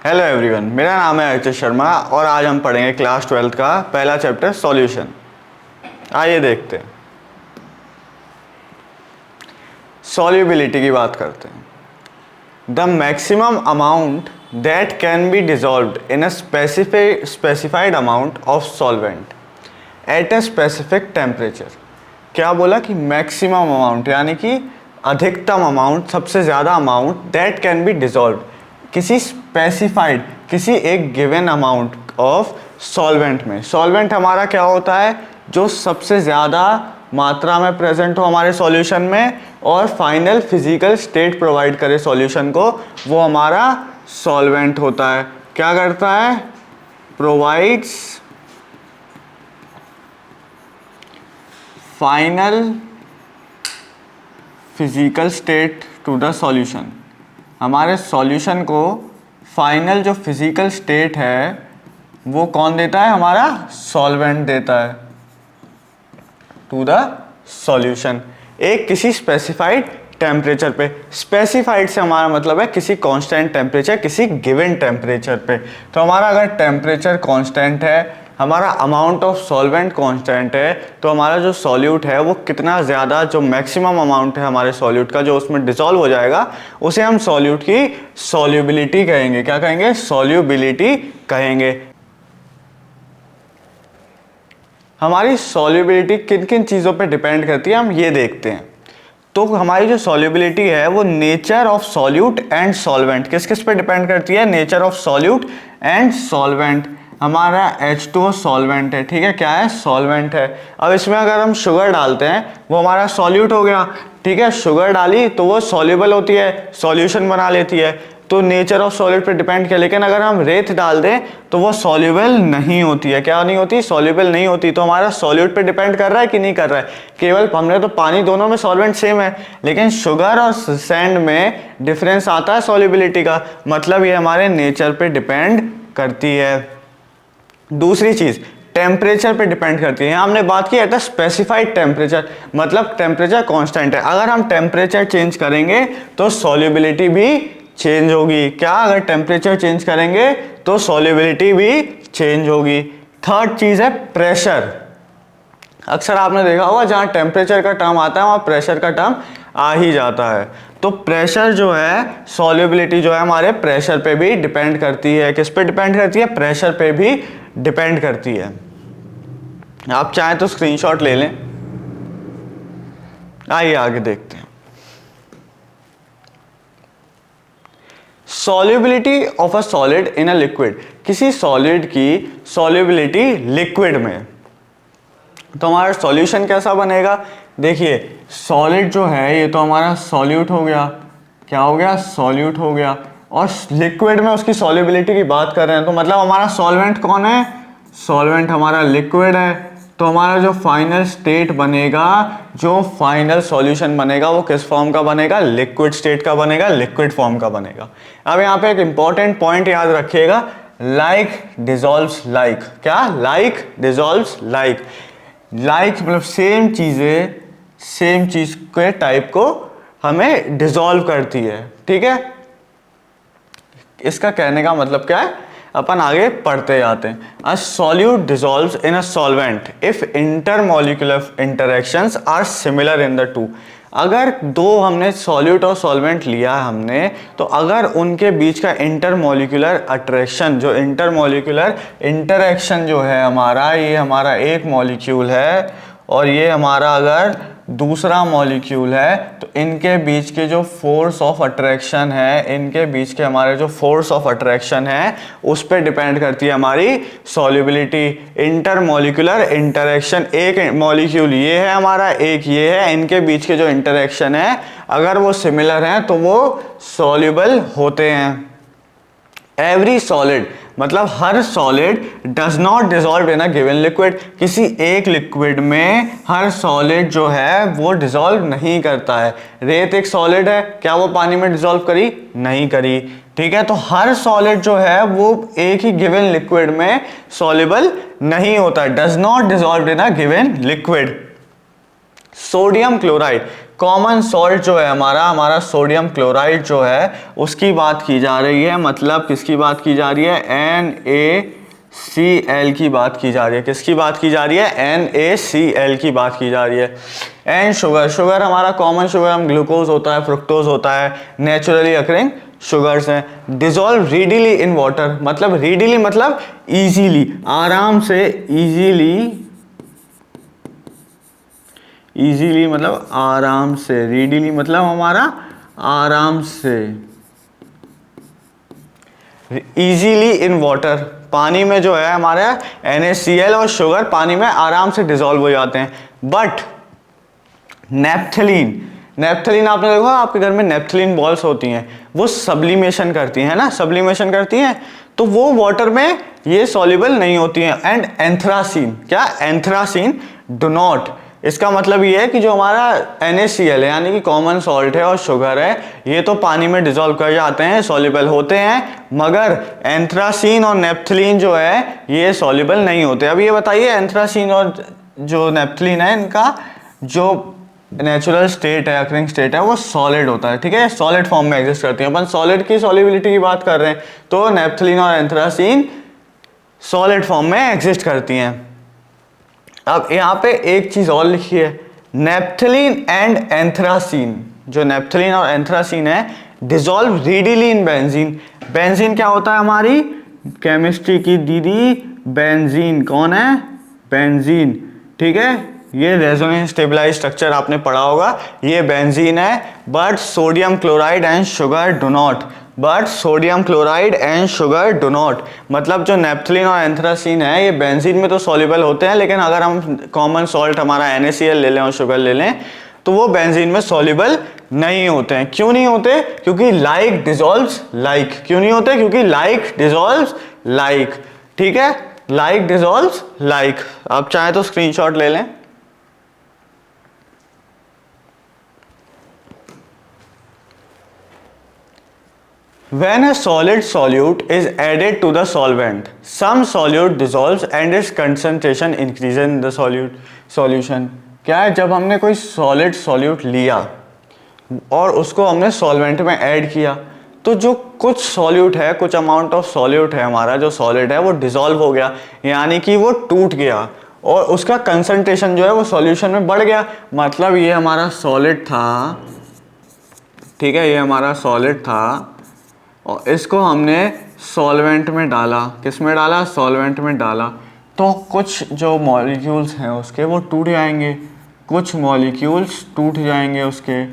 Hello everyone, मेरा नाम है अर्चित शर्मा और आज हम पढ़ेंगे क्लास 12th का पहला चैप्टर सॉल्यूशन। आइए देखते हैं। सॉल्युबिलिटी की बात करते हैं। The maximum amount that can be dissolved in a specified amount of solvent at a specific temperature. क्या बोला कि मैक्सिमम अमाउंट यानी कि अधिकतम अमाउंट, सबसे ज़्यादा amount that can be dissolved किसी स्पेसिफाइड, किसी एक गिवन अमाउंट ऑफ सॉल्वेंट में। सॉल्वेंट हमारा क्या होता है? जो सबसे ज़्यादा मात्रा में प्रेजेंट हो हमारे सॉल्यूशन में और फाइनल फिजिकल स्टेट प्रोवाइड करे सॉल्यूशन को, वो हमारा सॉल्वेंट होता है। क्या करता है? Provides final physical state to the solution. हमारे सॉल्यूशन को फाइनल जो फिजिकल स्टेट है वो कौन देता है? हमारा सॉल्वेंट देता है टू द सॉल्यूशन, एक किसी स्पेसिफाइड टेम्परेचर पे। स्पेसिफाइड से हमारा मतलब है किसी कांस्टेंट टेम्परेचर, किसी गिवन टेम्परेचर पे। तो हमारा अगर टेम्परेचर कांस्टेंट है, हमारा अमाउंट ऑफ सॉल्वेंट कांस्टेंट है, तो हमारा जो सॉल्यूट है वो कितना ज़्यादा, जो मैक्सिमम अमाउंट है हमारे सॉल्यूट का जो उसमें डिसॉल्व हो जाएगा, उसे हम सॉल्यूट की सॉल्युबिलिटी कहेंगे। क्या कहेंगे? सॉल्युबिलिटी कहेंगे। हमारी सॉल्युबिलिटी किन किन चीज़ों पे डिपेंड करती है, हम ये देखते हैं। तो हमारी जो सॉल्युबिलिटी है वो nature of solute and solvent, किस किस पे डिपेंड करती है? Nature of solute and solvent. हमारा H2O सॉल्वेंट है, ठीक है, क्या है? सॉल्वेंट है। अब इसमें अगर हम शुगर डालते हैं वो हमारा सॉल्यूट हो गया, ठीक है। शुगर डाली तो वो सॉल्युबल होती है, सॉल्यूशन बना लेती है, तो नेचर ऑफ सॉल्यूट पे डिपेंड किया। लेकिन अगर हम रेत डाल दें तो वो सॉल्युबल नहीं होती है। क्या नहीं होती? सॉल्युबल नहीं होती। तो हमारा सॉल्यूट पे डिपेंड कर रहा है कि नहीं कर रहा है? केवल हमने तो पानी, दोनों में सॉल्वेंट सेम है, लेकिन शुगर और सैंड में डिफरेंस आता है सॉल्युबिलिटी का, मतलब ये हमारे नेचर पे डिपेंड करती है। दूसरी चीज टेम्परेचर पे डिपेंड करती है। हमने बात की एट अ स्पेसिफाइड टेम्परेचर, मतलब टेम्परेचर कांस्टेंट है। अगर हम टेम्परेचर चेंज करेंगे तो सॉल्युबिलिटी भी चेंज होगी। क्या? अगर टेम्परेचर चेंज करेंगे तो सॉल्युबिलिटी भी चेंज होगी। थर्ड चीज है प्रेशर। अक्सर आपने देखा होगा जहां टेम्परेचर का टर्म आता है वहां प्रेशर का टर्म आ ही जाता है। तो प्रेशर जो है, सॉल्युबिलिटी जो है हमारे प्रेशर पे भी डिपेंड करती है। किस पे डिपेंड करती है? प्रेशर पे भी डिपेंड करती है। आप चाहें तो स्क्रीनशॉट ले लें। आइए आगे देखते हैं। Solubility of a solid in a liquid, किसी सॉलिड की सॉल्युबिलिटी लिक्विड में। तो हमारा सॉल्यूशन कैसा बनेगा? देखिए, सॉलिड जो है ये तो हमारा सॉल्यूट हो गया। क्या हो गया? सॉल्यूट हो गया। और लिक्विड में उसकी सॉल्युबिलिटी की बात कर रहे हैं, तो मतलब हमारा सॉल्वेंट कौन है? सॉल्वेंट हमारा लिक्विड है। तो हमारा जो फाइनल स्टेट बनेगा, जो फाइनल सॉल्यूशन बनेगा, वो किस फॉर्म का बनेगा? लिक्विड स्टेट का बनेगा, लिक्विड फॉर्म का बनेगा। अब यहाँ पे एक इंपॉर्टेंट पॉइंट याद रखिएगा, लाइक डिसॉल्व्स लाइक। क्या? Like dissolves like. लाइक मतलब सेम चीजें, सेम चीज के टाइप को हमें डिसॉल्व करती है, ठीक है। इसका कहने का मतलब क्या है? अपन आगे पढ़ते जाते हैं। A solute dissolves in a solvent if intermolecular interactions are similar in the two. अगर दो हमने सॉल्यूट और सॉल्वेंट लिया हमने, तो अगर उनके बीच का इंटरमॉलिक्यूलर अट्रैक्शन, जो इंटरमॉलिक्यूलर इंटरेक्शन जो है हमारा, ये हमारा एक मॉलिक्यूल है और ये हमारा अगर दूसरा मॉलिक्यूल है, तो इनके बीच के जो फोर्स ऑफ अट्रैक्शन है, इनके बीच के हमारे जो फोर्स ऑफ अट्रैक्शन है, उस पर डिपेंड करती है हमारी सॉल्युबिलिटी। इंटरमॉलिक्यूलर इंटरेक्शन, एक मॉलिक्यूल ये है हमारा, एक ये है, इनके बीच के जो इंटरेक्शन है अगर वो सिमिलर हैं तो वो सॉल्युबल होते हैं। एवरी सॉलिड मतलब हर solid does not dissolve in a given liquid, किसी एक लिक्विड में हर सॉलिड जो है वो डिसॉल्व नहीं करता है। रेत एक सॉलिड है, क्या वो पानी में डिसॉल्व करी? नहीं करी, ठीक है। तो हर सॉलिड जो है वो एक ही गिवन लिक्विड में सॉल्युबल नहीं होता है, does not dissolve in a given liquid. Sodium chloride, common salt जो है हमारा सोडियम क्लोराइड जो है उसकी बात की जा रही है। मतलब किसकी बात की जा रही है? NaCl की बात की जा रही है। किसकी बात की जा रही है? NaCl की बात की जा रही है। एंड शुगर, शुगर हमारा कॉमन शुगर हम ग्लूकोज होता है, फ्रुक्टोज होता है, नेचुरली अकरिंग शुगर्स हैं। डिजोल्व रीडीली इन वाटर, मतलब रीडीली मतलब इजीली, आराम से, इजीली मतलब आराम से, रीडीली मतलब हमारा आराम से, इजीली इन वाटर, पानी में जो है हमारा NaCl और शुगर पानी में आराम से डिजोल्व हो जाते हैं। बट नेप्थलीन, नेप्थलीन आपने देखा आपके घर में नेप्थलीन बॉल्स होती हैं, वो सब्लिमेशन करती हैं ना, सब्लिमेशन करती हैं, तो वो वाटर में ये सॉल्युबल नहीं होती हैं। एंड एंथ्रासीन, क्या? एंथ्रासीन डू नॉट, इसका मतलब ये है कि जो हमारा NaCl है यानी कि कॉमन सॉल्ट है और शुगर है, ये तो पानी में डिजोल्व कर जाते हैं, सॉल्युबल होते हैं, मगर एंथ्रासीन और नेप्थलीन जो है ये सॉल्युबल नहीं होते। अब ये बताइए एंथ्रासीन और जो नेप्थलीन है इनका जो नेचुरल स्टेट है, अकरिंग स्टेट है, वो सॉलिड होता है, ठीक है, सॉलिड फॉर्म में एग्जिस्ट करती है। अपन सॉलिड की सॉल्युबिलिटी की बात कर रहे हैं, तो नेप्थलीन और एंथ्रासीन सॉलिड फॉर्म में एग्जिस्ट करती हैं। अब यहाँ पे एक चीज और लिखी है, नेप्थलीन एंड एंथ्रासीन, जो नेप्थलीन और एंथ्रासीन है डिजोल्व रीडीली इन बेंजीन। बेंजीन क्या होता है हमारी केमिस्ट्री की दीदी? बेंजीन कौन है? बेंजीन, ठीक है, ये रेजोनेंस स्टेबलाइज स्ट्रक्चर आपने पढ़ा होगा, ये बेंजीन है। But sodium chloride and sugar do not, but sodium chloride and sugar do not, मतलब जो नेप्थलीन और एंथ्रासीन है ये बेंजीन में तो सॉल्युबल होते हैं, लेकिन अगर हम कॉमन सॉल्ट हमारा NaCl ले लें और शुगर ले लें तो वो बेंजीन में सॉल्युबल नहीं होते हैं। क्यों नहीं होते? क्योंकि लाइक डिजोल्व्स लाइक। क्यों नहीं होते? क्योंकि लाइक डिजोल्व्स लाइक, ठीक है, लाइक डिजोल्व्स लाइक। आप चाहें तो स्क्रीनशॉट ले लें। When a solid solute is added to the solvent, some solute dissolves and its concentration increases in the solution. क्या है? जब हमने कोई solid solute लिया और उसको हमने solvent में ऐड किया, तो जो कुछ solute है, कुछ amount of solute है हमारा जो solid है वो dissolve हो गया, यानी कि वो टूट गया और उसका concentration जो है वो solution में बढ़ गया। मतलब ये हमारा solid था, ठीक है, ये हमारा solid था और इसको हमने सॉल्वेंट में डाला। किस में डाला? सॉल्वेंट में डाला, तो कुछ जो मॉलिक्यूल्स हैं उसके वो टूट जाएंगे, कुछ मॉलिक्यूल्स टूट जाएंगे उसके,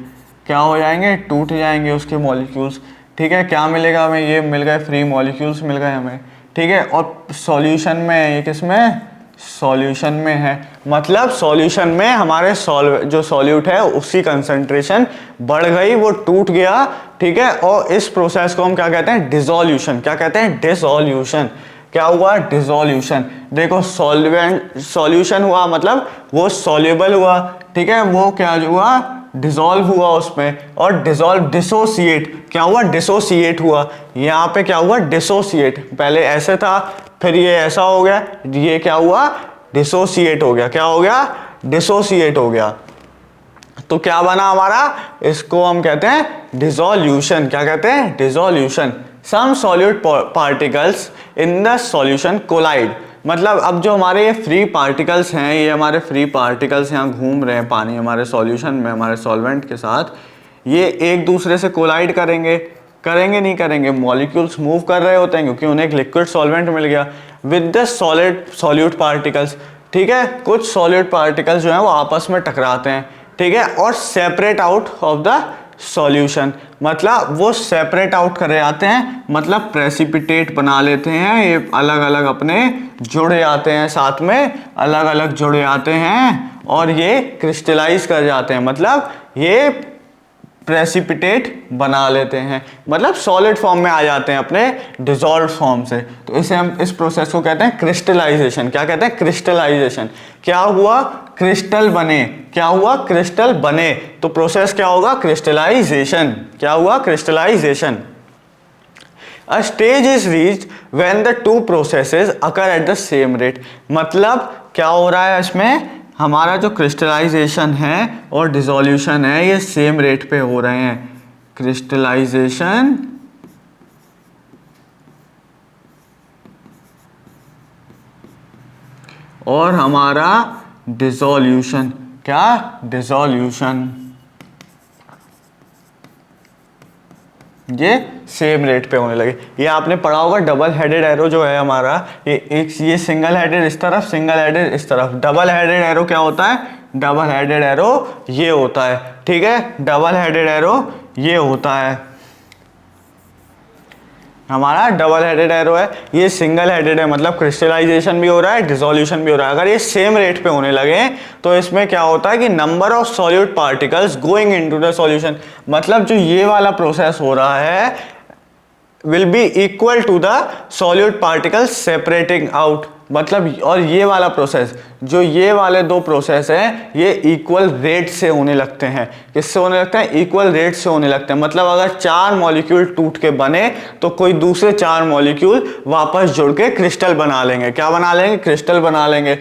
क्या हो जाएंगे? टूट जाएंगे उसके मॉलिक्यूल्स, ठीक है। क्या मिलेगा हमें? ये मिल गए, फ्री मॉलिक्यूल्स मिल गए हमें, ठीक है। और सॉल्यूशन में, ये किस में? सॉल्यूशन में है, मतलब सॉल्यूशन में हमारे जो सॉल्यूट है उसकी कंसंट्रेशन बढ़ गई, वो टूट गया, ठीक है। और इस प्रोसेस को हम क्या कहते हैं? डिसोल्यूशन। क्या कहते हैं? डिसोल्यूशन। क्या हुआ? डिसोल्यूशन। देखो सॉल्यूशन हुआ मतलब वो सॉल्युबल हुआ, ठीक है, वो क्या हुआ? डिसॉल्व हुआ उसमें। और डिसॉल्व, डिसोसिएट, क्या हुआ? डिसोसिएट हुआ। यहाँ पे क्या हुआ? डिसोसिएट, पहले ऐसे था फिर ये ऐसा हो गया, ये क्या हुआ? डिसोसिएट हो गया। क्या हो गया? डिसोसिएट हो गया। तो क्या बना हमारा? इसको हम कहते हैं डिसोल्यूशन। क्या कहते हैं? Dissolution. Some solute particles in the solution collide, मतलब अब जो हमारे ये फ्री पार्टिकल्स हैं, ये हमारे फ्री पार्टिकल्स यहाँ घूम रहे हैं पानी हमारे सॉल्यूशन में, हमारे सॉल्वेंट के साथ, ये एक दूसरे से कोलाइड करेंगे, करेंगे नहीं करेंगे? मॉलिक्यूल्स मूव कर रहे होते हैं क्योंकि उन्हें एक लिक्विड सॉल्वेंट मिल गया with the solid solute particles, ठीक है। कुछ सॉल्यूट पार्टिकल्स जो हैं वो आपस में टकराते हैं, ठीक है, और separate out of the solution, मतलब वो सेपरेट आउट करे जाते हैं, मतलब प्रेसिपिटेट बना लेते हैं, ये अलग अलग अपने जुड़ जाते हैं, साथ में अलग अलग जुड़ जाते हैं और ये क्रिस्टलाइज कर जाते हैं, मतलब ये प्रेसिपिटेट बना लेते हैं, मतलब सॉलिड फॉर्म में आ जाते हैं अपने डिसॉल्व फॉर्म से। तो इसे हम इस प्रोसेस को कहते हैं क्रिस्टलाइजेशन। क्या कहते हैं? क्रिस्टलाइजेशन। क्या हुआ? क्रिस्टल बने। क्या हुआ? क्रिस्टल बने। तो प्रोसेस क्या होगा? क्रिस्टलाइजेशन। क्या हुआ? Crystallisation. A stage is reached when the two processes occur at the same rate, मतलब क्या हो रहा है इसमें हमारा जो क्रिस्टलाइजेशन है और डिसोल्यूशन है ये सेम रेट पे हो रहे हैं। क्रिस्टलाइजेशन और हमारा डिसोल्यूशन, क्या, डिसोल्यूशन, ये सेम रेट पे होने लगे। ये आपने पढ़ा होगा डबल हेडेड एरो जो है हमारा, ये सिंगल हेडेड इस तरफ, सिंगल हेडेड इस तरफ। डबल हेडेड एरो क्या होता है, डबल हेडेड एरो ये होता है, ठीक है, डबल हेडेड एरो ये होता है हमारा, डबल हेडेड एरो है। ये सिंगल हेडेड है, मतलब क्रिस्टलाइजेशन भी हो रहा है, डिसोल्यूशन भी हो रहा है। अगर ये सेम रेट पे होने लगे तो इसमें क्या होता है कि number of solute particles going into the solution, मतलब जो ये वाला प्रोसेस हो रहा है will be equal to the solute particles separating out, मतलब और ये वाला प्रोसेस, जो ये वाले दो प्रोसेस हैं ये इक्वल रेट से होने लगते हैं। किससे होने लगते हैं, इक्वल रेट से होने लगते हैं। मतलब अगर 4 मॉलिक्यूल टूट के बने तो कोई दूसरे 4 मॉलिक्यूल वापस जुड़ के क्रिस्टल बना लेंगे। क्या बना लेंगे, क्रिस्टल बना लेंगे,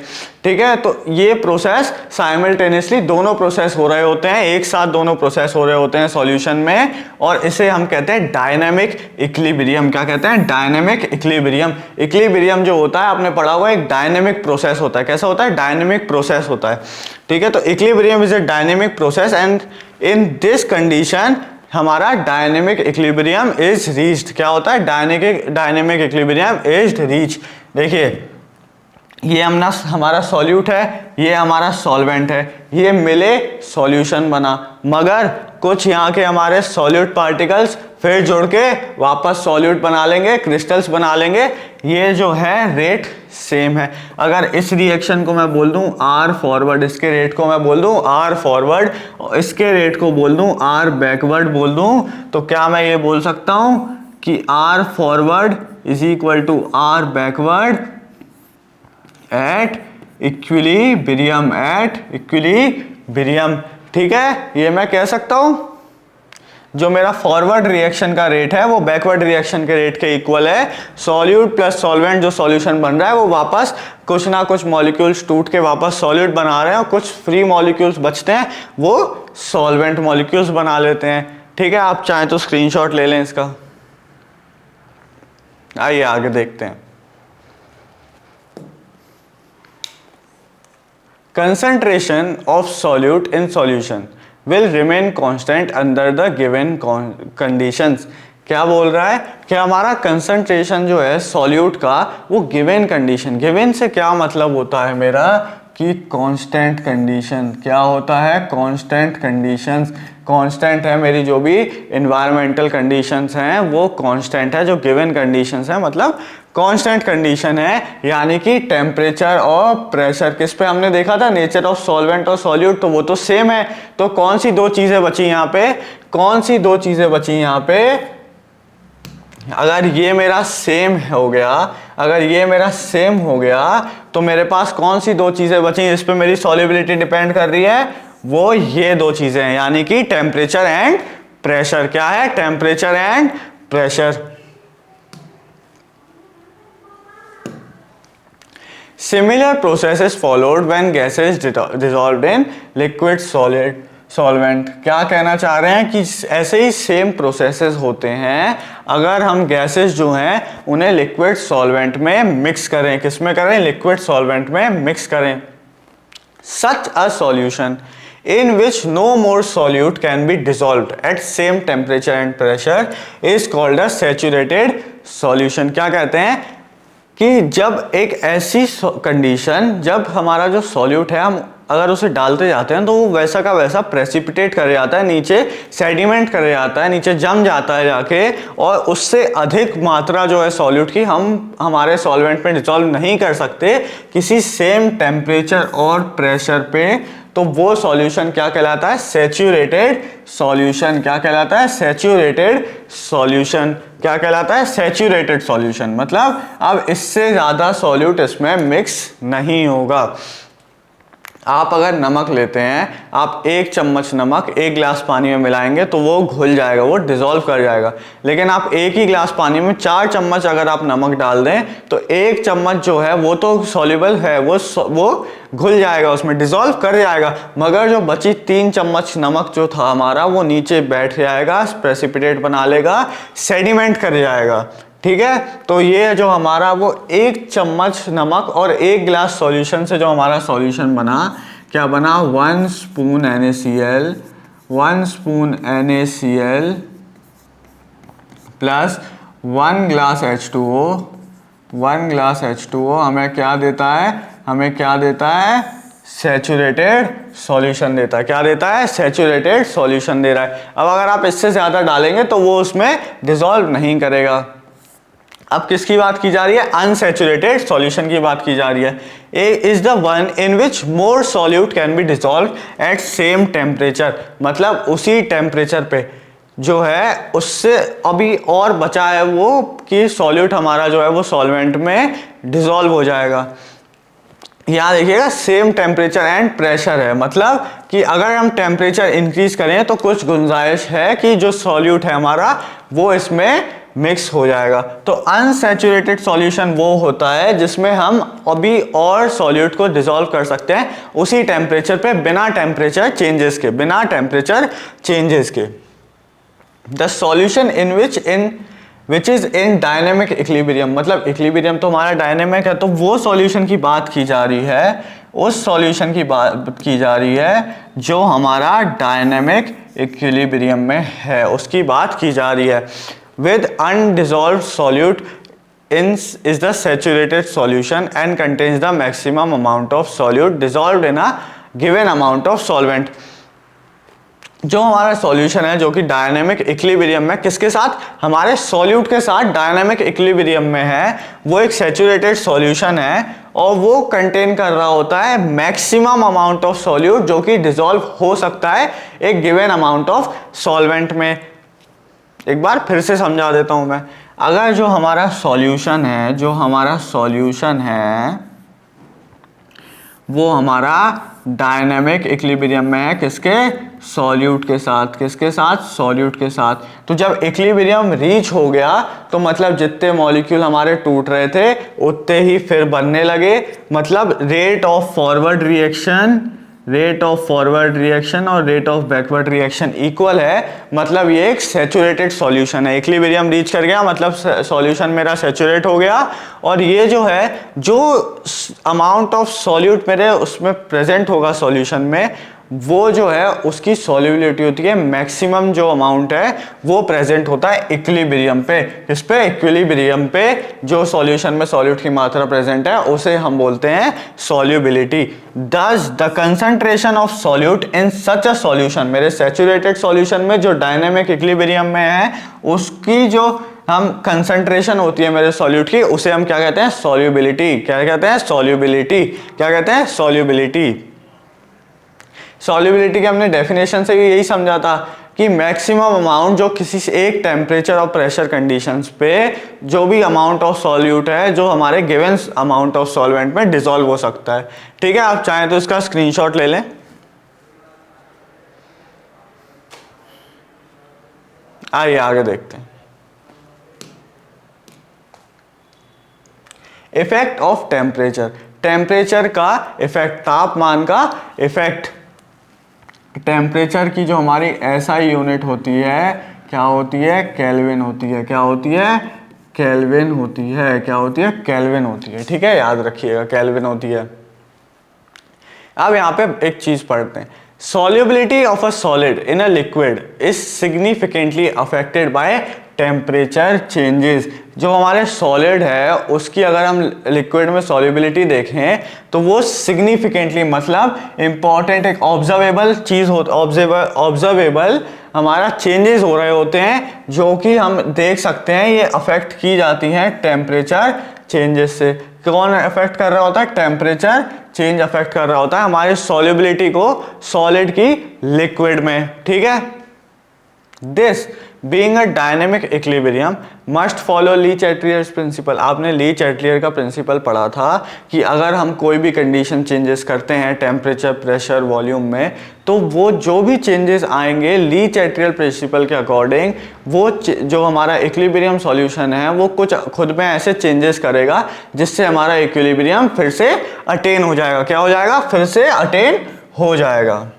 ठीक है। तो ये प्रोसेस साइमल्टेनियसली दोनों प्रोसेस हो रहे होते हैं, एक साथ दोनों प्रोसेस हो रहे होते हैं सॉल्यूशन में, और इसे हम कहते हैं डायनामिक इक्विलिब्रियम। क्या कहते हैं, डायनामिक इक्विलिब्रियम। इक्विलिब्रियम जो होता है आपने पढ़ा होगा एक डायनामिक प्रोसेस होता है। कैसा होता है, डायनामिक प्रोसेस होता है, ठीक है। तो equilibrium is a dynamic process and in this condition हमारा डायनामिक इक्विलिब्रियम इज रीच्ड। क्या होता है, डायनामिक इक्विलिब्रियम इज रीच। देखिए ये हमारा सॉल्यूट है, ये हमारा सॉल्वेंट है, ये मिले सॉल्यूशन बना, मगर कुछ यहाँ के हमारे सॉल्यूट पार्टिकल्स फिर जुड़ के वापस सॉल्यूट बना लेंगे, क्रिस्टल्स बना लेंगे। ये जो है रेट सेम है। अगर इस रिएक्शन को मैं बोल दूं आर फॉरवर्ड, इसके रेट को मैं बोल दूं आर फॉरवर्ड, और इसके रेट को बोल दूं आर बैकवर्ड बोल दूं, तो क्या मैं ये बोल सकता हूं कि R forward is equal to R backward at equilibrium, ठीक है। ये मैं कह सकता हूं जो मेरा फॉरवर्ड रिएक्शन का रेट है वो बैकवर्ड रिएक्शन के रेट के इक्वल है। सॉल्यूट प्लस सॉल्वेंट जो सॉल्यूशन बन रहा है वो वापस कुछ ना कुछ मॉलिक्यूल्स टूट के वापस सॉल्यूट बना रहे हैं, और कुछ फ्री मॉलिक्यूल्स बचते हैं वो सॉल्वेंट मॉलिक्यूल्स बना लेते हैं, ठीक है। आप चाहें तो स्क्रीनशॉट ले लें इसका। आइए आगे देखते हैं। Concentration of solute in solution will remain constant under the given conditions। क्या बोल रहा है कि हमारा कंसंट्रेशन जो है सॉल्यूट का वो गिवन कंडीशन, गिवन से क्या मतलब होता है मेरा कि कांस्टेंट कंडीशन। क्या होता है, कांस्टेंट कंडीशंस। कांस्टेंट है मेरी जो भी इन्वायरमेंटल कंडीशंस हैं वो कांस्टेंट है, जो गिवन कंडीशंस है मतलब कांस्टेंट कंडीशन है, यानी कि टेम्परेचर और प्रेशर। किस पे हमने देखा था, नेचर ऑफ सॉल्वेंट और सॉल्यूट, तो वो तो सेम है। तो कौन सी दो चीजें बची यहाँ पे, कौन सी दो चीजें बची यहाँ पे, अगर ये मेरा सेम हो गया, अगर ये मेरा सेम हो गया तो मेरे पास कौन सी दो चीजें बची इस पे मेरी सॉल्युबिलिटी डिपेंड कर रही है, वो ये दो चीजें हैं, यानी कि टेम्परेचर एंड प्रेशर। क्या है, temperature and pressure. Similar process is followed when gas is dissolved in liquid solvent। क्या कहना चाह रहे हैं कि ऐसे ही सेम प्रोसेसेस होते हैं अगर हम गैसेस जो हैं उन्हें लिक्विड सॉल्वेंट में मिक्स करें। किस में करें, लिक्विड सॉल्वेंट में मिक्स करें। Such a solution in which no more solute can be dissolved at same temperature and pressure is called a saturated solution। क्या कहते हैं कि जब एक ऐसी कंडीशन, जब हमारा जो सॉल्यूट है हम अगर उसे डालते जाते हैं तो वो वैसा का वैसा प्रेसिपिटेट कर जाता है, नीचे सेडिमेंट कर जाता है, नीचे जम जाता है जाके, और उससे अधिक मात्रा जो है सॉल्यूट की हम हमारे सॉल्वेंट में डिसॉल्व नहीं कर सकते किसी सेम टेम्परेचर और प्रेशर पे। तो वो सॉल्यूशन क्या कहलाता है, सैचुरेटेड सॉल्यूशन। क्या कहलाता है, सैचुरेटेड सॉल्यूशन। क्या कहलाता है, सैचुरेटेड सॉल्यूशन। मतलब अब इससे ज्यादा सॉल्यूट इसमें मिक्स नहीं होगा। आप अगर नमक लेते हैं, आप 1 चम्मच नमक 1 गिलास पानी में मिलाएंगे तो वो घुल जाएगा, वो डिज़ोल्व कर जाएगा। लेकिन आप 1 ही गिलास पानी में 4 चम्मच अगर आप नमक डाल दें तो 1 चम्मच जो है वो तो सॉल्युबल है, वो घुल जाएगा, उसमें डिज़ोल्व कर जाएगा, मगर जो बची 3 चम्मच नमक जो था हमारा वो नीचे बैठ जाएगा, प्रेसिपिटेट बना लेगा, सेडिमेंट कर जाएगा। ठीक है, तो ये जो हमारा वो 1 चम्मच नमक और 1 गिलास सॉल्यूशन से जो हमारा सॉल्यूशन बना, क्या बना, 1 spoon NaCl, 1 spoon NaCl plus 1 glass H2O, 1 glass H2O हमें क्या देता है, हमें क्या देता है, सैचुरेटेड सॉल्यूशन देता है। क्या देता है, सैचुरेटेड सॉल्यूशन दे रहा है। अब अगर आप इससे ज़्यादा डालेंगे तो वो उसमें डिसॉल्व नहीं करेगा। अब किसकी बात की जा रही है, अनसैचुरेटेड सॉल्यूशन की बात की जा रही है। A is the one in which more solute can be dissolve at same temperature, मतलब उसी टेम्परेचर पे जो है उससे अभी और बचा है वो कि सॉल्यूट हमारा जो है वो सॉल्वेंट में डिसॉल्व हो जाएगा। यहाँ देखिएगा सेम टेम्परेचर एंड प्रेशर है, मतलब कि अगर हम टेम्परेचर इंक्रीज करें तो कुछ गुंजाइश है कि जो सॉल्यूट है हमारा वो इसमें मिक्स हो जाएगा। तो अनसैचुरेटेड सॉल्यूशन वो होता है जिसमें हम अभी और सॉल्यूट को डिसॉल्व कर सकते हैं उसी टेम्परेचर पे, बिना टेम्परेचर चेंजेस के, बिना टेम्परेचर चेंजेस के। The solution in which is in dynamic equilibrium, मतलब इक्विलिब्रियम तो हमारा डायनेमिक है, तो वो सॉल्यूशन की बात की जा रही है, उस सॉल्यूशन की बात की जा रही है जो हमारा डायनेमिक इक्विलिब्रियम में है, उसकी बात की जा रही है। with undissolved solute is the saturated solution and contains the maximum amount of solute dissolved in a given amount of solvent। जो हमारा सॉल्यूशन है जो कि डायनेमिक इक्विलिब्रियम में किसके साथ, हमारे सॉल्यूट के साथ डायनेमिक इक्विलिब्रियम में है, वो एक सैचुरेटेड सॉल्यूशन है और वो कंटेन कर रहा होता है मैक्सिमम अमाउंट ऑफ सॉल्यूट जो कि डिसॉल्व हो सकता है एक गिवन अमाउंट ऑफ सॉल्वेंट में। एक बार फिर से समझा देता हूं मैं, अगर जो हमारा सॉल्यूशन है, जो हमारा सॉल्यूशन है वो हमारा डायनेमिक इक्विलिब्रियम में है, किसके, सॉल्यूट के साथ, किसके साथ, सॉल्यूट के साथ। तो जब इक्विलिब्रियम रीच हो गया तो मतलब जितने मॉलिक्यूल हमारे टूट रहे थे उतने ही फिर बनने लगे, मतलब rate of forward reaction, rate of forward reaction और rate of backward reaction equal है, मतलब ये एक सैचुरेटेड सॉल्यूशन है। इक्विलिब्रियम रीच कर गया मतलब सॉल्यूशन मेरा सैचुरेट हो गया, और ये जो है, जो अमाउंट ऑफ सॉल्यूट मेरे उसमें प्रेजेंट होगा सॉल्यूशन में, वो जो है उसकी सॉल्युबिलिटी होती है मैक्सिमम, जो अमाउंट है वो प्रेजेंट होता है इक्विलिब्रियम पे। किस पे, इक्विलिब्रियम पे जो सॉल्यूशन में सॉल्यूट की मात्रा प्रेजेंट है उसे हम बोलते हैं सॉल्युबिलिटी। दस the concentration of solute in such a solution, मेरे सैचुरेटेड सॉल्यूशन में जो डायनेमिक इक्विलिब्रियम में है उसकी जो हम कंसंट्रेशन होती है मेरे सॉल्यूट की, उसे हम क्या कहते हैं, सॉल्युबिलिटी। क्या कहते हैं, सॉल्युबिलिटी। क्या कहते हैं, सॉल्युबिलिटी। सॉल्युबिलिटी के हमने डेफिनेशन से भी यही समझा था कि मैक्सिमम अमाउंट जो किसी एक टेम्परेचर और प्रेशर कंडीशंस पे जो भी अमाउंट ऑफ सॉल्यूट है जो हमारे गिवन अमाउंट ऑफ सॉल्वेंट में डिसॉल्व हो सकता है। ठीक है, आप चाहें तो इसका स्क्रीनशॉट ले लें। आइए आगे देखते हैं। इफेक्ट ऑफ टेम्परेचर, टेम्परेचर का इफेक्ट, तापमान का इफेक्ट। टेम्परेचर की जो हमारी एसआई यूनिट होती है क्या होती है, केल्विन होती है। क्या होती है, केल्विन होती है। क्या होती है, केल्विन होती है। ठीक है, याद रखिएगा केल्विन होती है। अब यहाँ पे एक चीज पढ़ते हैं, solubility of a solid in a liquid is significantly affected by temperature changes. जो हमारे सॉलिड है उसकी अगर हम लिक्विड में सॉल्युबिलिटी देखें तो वो सिग्निफिकेंटली, मतलब इंपॉर्टेंट, एक ऑब्जर्वेबल चीज हो, ऑब्जर्वेबल हमारा चेंजेस हो रहे होते हैं जो कि हम देख सकते हैं, ये अफेक्ट की जाती हैं टेम्परेचर चेंजेस से। कौन अफेक्ट कर रहा होता है, टेम्परेचर चेंज अफेक्ट कर रहा होता है हमारी सॉल्युबिलिटी को सॉलिड की लिक्विड में। ठीक है, this being a dynamic equilibrium must follow Le Chatelier's principle. आपने ली चैटलियर का प्रिंसिपल पढ़ा था कि अगर हम कोई भी कंडीशन चेंजेस करते हैं टेम्परेचर, प्रेशर, वॉल्यूम में, तो वो जो भी चेंजेस आएंगे ली चैटलियर प्रिंसिपल के अकॉर्डिंग, वो जो हमारा इक्विलिब्रियम सॉल्यूशन है वो कुछ खुद में ऐसे चेंजेस करेगा जिससे हमारा इक्विलिब्रियम फिर से अटेन हो जाएगा। क्या हो जाएगा? फिर से अटेन हो जाएगा।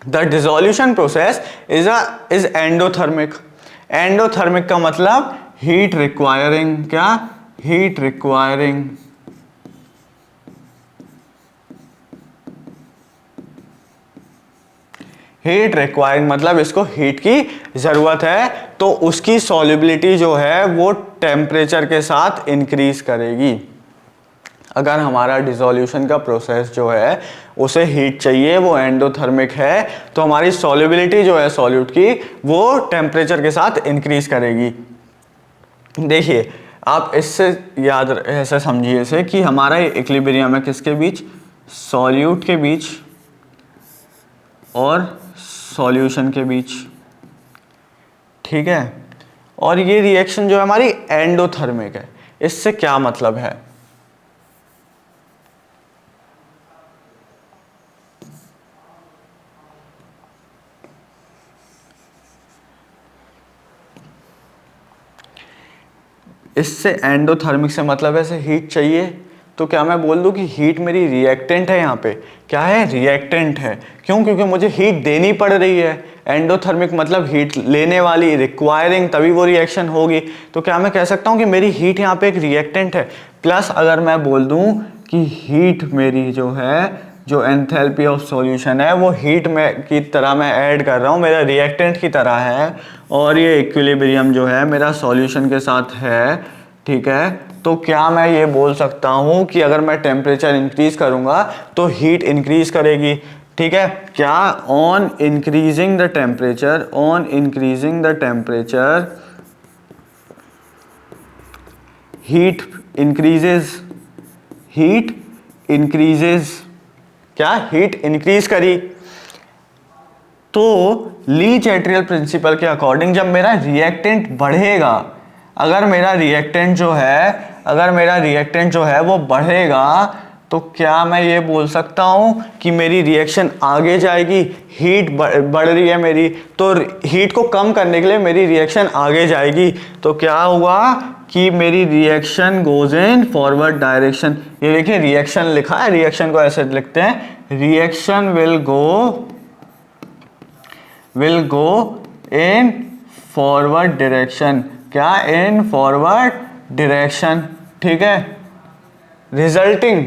The dissolution process is endothermic. Endothermic का मतलब हीट रिक्वायरिंग, क्या? Heat requiring. हीट रिक्वायरिंग मतलब इसको हीट की जरूरत है, तो उसकी सॉल्युबिलिटी जो है वो टेम्परेचर के साथ इंक्रीज करेगी। अगर हमारा डिसोल्यूशन का प्रोसेस जो है उसे हीट चाहिए, वो एंडोथर्मिक है, तो हमारी सॉल्युबिलिटी जो है सॉल्यूट की वो टेम्परेचर के साथ इंक्रीज करेगी। देखिए आप इससे याद ऐसे समझिए इसे कि हमारा इक्विलिब्रियम है किसके बीच? सॉल्यूट के बीच और सॉल्यूशन के बीच, ठीक है। और ये रिएक्शन जो है हमारी एंडोथर्मिक है। इससे क्या मतलब है? इससे एंडोथर्मिक से मतलब है हीट चाहिए, तो क्या मैं बोल दूं कि हीट मेरी रिएक्टेंट है? यहाँ पे क्या है? रिएक्टेंट है। क्यों? क्योंकि मुझे हीट देनी पड़ रही है। एंडोथर्मिक मतलब हीट लेने वाली, रिक्वायरिंग, तभी वो रिएक्शन होगी। तो क्या मैं कह सकता हूँ कि मेरी हीट यहाँ पे एक रिएक्टेंट है। प्लस अगर मैं बोल दूं कि हीट मेरी जो है, जो एंथैल्पी ऑफ सॉल्यूशन है वो हीट में की तरह मैं ऐड कर रहा हूँ, मेरा रिएक्टेंट की तरह है, और ये इक्विलिब्रियम जो है मेरा सॉल्यूशन के साथ है, ठीक है। तो क्या मैं ये बोल सकता हूँ कि अगर मैं टेम्परेचर इंक्रीज करूँगा तो हीट इंक्रीज करेगी, ठीक है। क्या? On increasing the temperature, on increasing the temperature heat increases, heat increases. क्या? हीट इंक्रीज करी। तो ली चैटलियर प्रिंसिपल के अकॉर्डिंग जब मेरा रिएक्टेंट बढ़ेगा, अगर मेरा रिएक्टेंट जो है वो बढ़ेगा, तो क्या मैं ये बोल सकता हूँ कि मेरी रिएक्शन आगे जाएगी? हीट बढ़ रही है मेरी, तो हीट को कम करने के लिए मेरी रिएक्शन आगे जाएगी। तो क्या हुआ कि मेरी reaction goes in forward direction. ये देखिए रिएक्शन लिखा है, रिएक्शन को ऐसे लिखते हैं, reaction will go in forward direction. क्या? इन फॉरवर्ड डायरेक्शन, ठीक है। रिजल्टिंग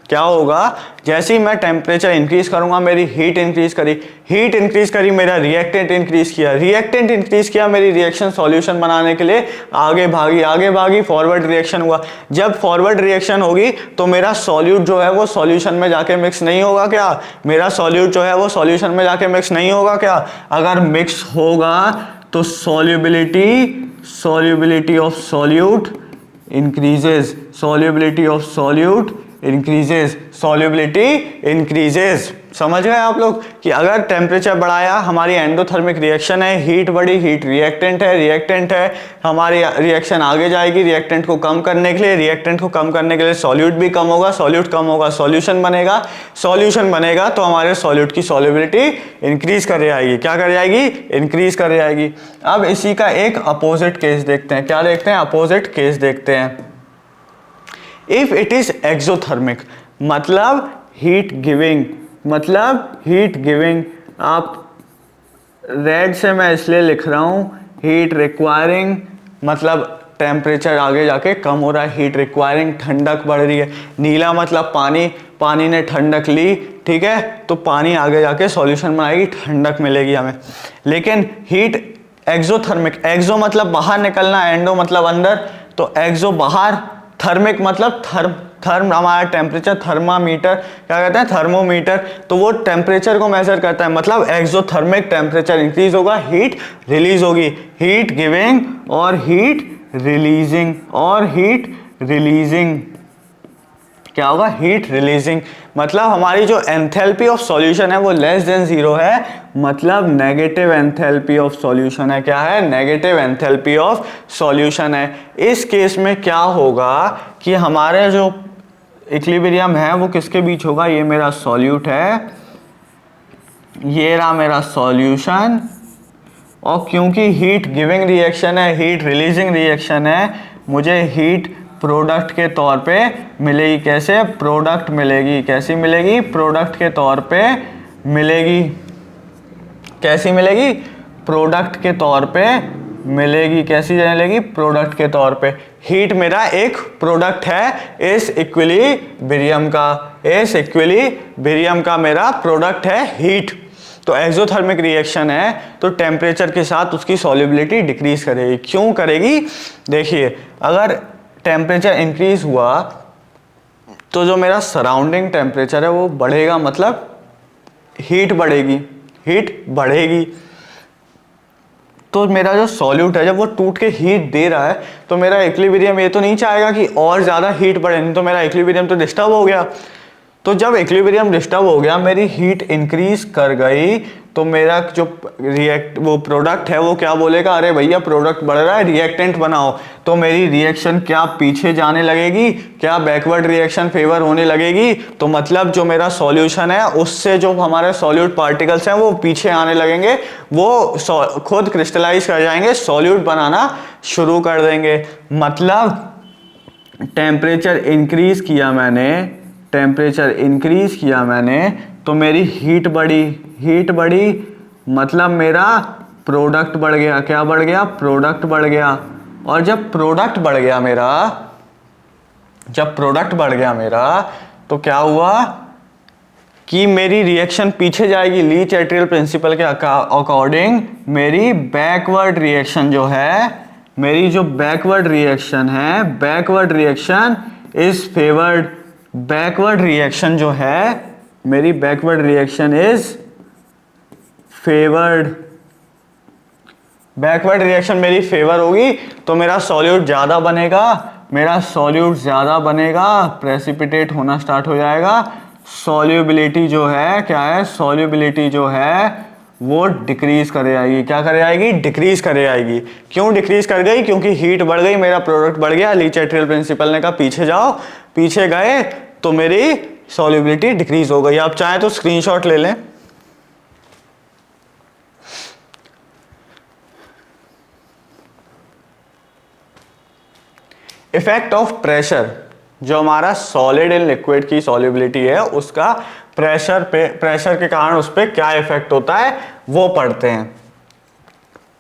क्या होगा? जैसे ही मैं टेम्परेचर इंक्रीज करूंगा मेरी हीट इंक्रीज करी, मेरा रिएक्टेंट इंक्रीज किया, मेरी रिएक्शन सॉल्यूशन बनाने के लिए आगे भागी, फॉरवर्ड रिएक्शन हुआ। जब फॉरवर्ड रिएक्शन होगी तो मेरा सॉल्यूट जो है वो सॉल्यूशन में जाके मिक्स नहीं होगा क्या? मेरा सॉल्यूट जो है वो सॉल्यूशन में जाके मिक्स नहीं होगा क्या? अगर मिक्स होगा तो solubility of solute increases, solubility of solute increases। समझ गए आप लोग कि अगर टेम्परेचर बढ़ाया, हमारी एंडोथर्मिक रिएक्शन है, हीट बढ़ी, हीट रिएक्टेंट है, हमारी रिएक्शन आगे जाएगी रिएक्टेंट को कम करने के लिए, सॉल्यूट भी कम होगा, सॉल्यूशन बनेगा, तो हमारे सॉल्यूट की सॉल्युबिलिटी इंक्रीज कर जाएगी। क्या कर जाएगी? इंक्रीज कर जाएगी। अब इसी का एक अपोजिट केस देखते हैं। क्या देखते हैं? अपोजिट केस देखते हैं। इफ इट इज एक्सोथर्मिक मतलब हीट गिविंग, आप रेड से मैं इसलिए लिख रहा हूं, हीट रिक्वायरिंग मतलब टेम्परेचर आगे जाके कम हो रहा है, हीट रिक्वायरिंग ठंडक बढ़ रही है। नीला मतलब पानी ने ठंडक ली, ठीक है, तो पानी आगे जाके सॉल्यूशन बनाएगी, ठंडक मिलेगी हमें। लेकिन हीट एक्सोथर्मिक, एक्सो मतलब बाहर निकलना, एंडो मतलब अंदर, तो एक्सो बाहर, थर्मिक मतलब थर्म हमारा टेम्परेचर, थर्मामीटर क्या कहते हैं? थर्मोमीटर, तो वो टेम्परेचर को मेजर करता है। मतलब एक्सोथर्मिक टेम्परेचर इंक्रीज होगा, हीट रिलीज होगी, हीट गिविंग और हीट रिलीजिंग क्या होगा, हीट रिलीजिंग। मतलब हमारी जो एंथैल्पी ऑफ सॉल्यूशन है वो लेस देन जीरो है, मतलब नेगेटिव एंथैल्पी ऑफ सॉल्यूशन है। क्या है, नेगेटिव एंथैल्पी ऑफ सॉल्यूशन है। इस केस में क्या होगा कि हमारे जो इक्विलिब्रियम है वो किसके बीच होगा, ये मेरा सॉल्यूट है, ये रहा मेरा सॉल्यूशन, और क्योंकि हीट गिविंग रिएक्शन है, हीट रिलीजिंग रिएक्शन है, मुझे हीट प्रोडक्ट के तौर पे मिलेगी। कैसे, प्रोडक्ट मिलेगी। कैसी मिलेगी, प्रोडक्ट के तौर पे मिलेगी। कैसी मिलेगी, प्रोडक्ट के तौर पे मिलेगी। कैसी मिलेगी, प्रोडक्ट के तौर पे। हीट मेरा एक प्रोडक्ट है इस इक्विलिब्रियम का, इस इक्विलिब्रियम का मेरा प्रोडक्ट है हीट। तो एक्सोथर्मिक रिएक्शन है तो टेम्परेचर के साथ उसकी सॉल्युबिलिटी डिक्रीज करेगी। क्यों करेगी, देखिए अगर टेम्परेचर इंक्रीज हुआ तो जो मेरा सराउंडिंग टेम्परेचर है वो बढ़ेगा, मतलब हीट बढ़ेगी, हीट बढ़ेगी। तो मेरा जो सॉल्यूट है जब वो टूट के हीट दे रहा है तो मेरा इक्विलिब्रियम ये तो नहीं चाहेगा कि और ज़्यादा हीट बढ़े, नहीं तो मेरा इक्विलिब्रियम तो डिस्टर्ब हो गया। तो जब इक्विलिब्रियम डिस्टर्ब हो गया, मेरी हीट इंक्रीज कर गई, तो मेरा जो वो प्रोडक्ट है वो क्या बोलेगा, अरे भैया प्रोडक्ट बढ़ रहा है, रिएक्टेंट बनाओ। तो मेरी रिएक्शन क्या पीछे जाने लगेगी, क्या बैकवर्ड रिएक्शन फेवर होने लगेगी। तो मतलब जो मेरा सॉल्यूशन है उससे जो हमारे सॉल्यूट पार्टिकल्स हैं वो पीछे आने लगेंगे, वो खुद क्रिस्टलाइज कर जाएंगे, सॉल्यूट बनाना शुरू कर देंगे। मतलब टेम्परेचर इंक्रीज किया मैंने, टेम्परेचर इंक्रीज किया मैंने तो मेरी हीट बढ़ी, हीट बढ़ी मतलब मेरा प्रोडक्ट बढ़ गया। क्या बढ़ गया, प्रोडक्ट बढ़ गया। और जब प्रोडक्ट बढ़ गया मेरा, जब प्रोडक्ट बढ़ गया मेरा तो क्या हुआ कि मेरी रिएक्शन पीछे जाएगी। लीच एट्रियल प्रिंसिपल के अकॉर्डिंग मेरी बैकवर्ड रिएक्शन जो है, मेरी जो बैकवर्ड रिएक्शन है, backward reaction is favoured. Backward reaction जो है मेरी, backward reaction is favoured. Backward reaction मेरी फेवर होगी तो मेरा सॉल्यूट ज्यादा बनेगा, मेरा सॉल्यूट ज्यादा बनेगा, प्रेसिपिटेट होना स्टार्ट हो जाएगा। सॉल्युबिलिटी जो है क्या है, सॉल्युबिलिटी जो है वो डिक्रीज करे आएगी। क्या करे आएगी, डिक्रीज करे आएगी। क्यों डिक्रीज कर गई, क्योंकि हीट बढ़ गई, मेरा प्रोडक्ट बढ़ गया। लीच एट्रियल प्रिंसिपल ने कहा पीछे जाओ, पीछे गए तो मेरी सॉल्युबिलिटी डिक्रीज हो गई। आप चाहें तो स्क्रीनशॉट ले लें। इफेक्ट ऑफ प्रेशर, जो हमारा सॉलिड इन लिक्विड की सॉल्युबिलिटी है उसका प्रेशर के कारण उस पर क्या इफेक्ट होता है वो पढ़ते हैं।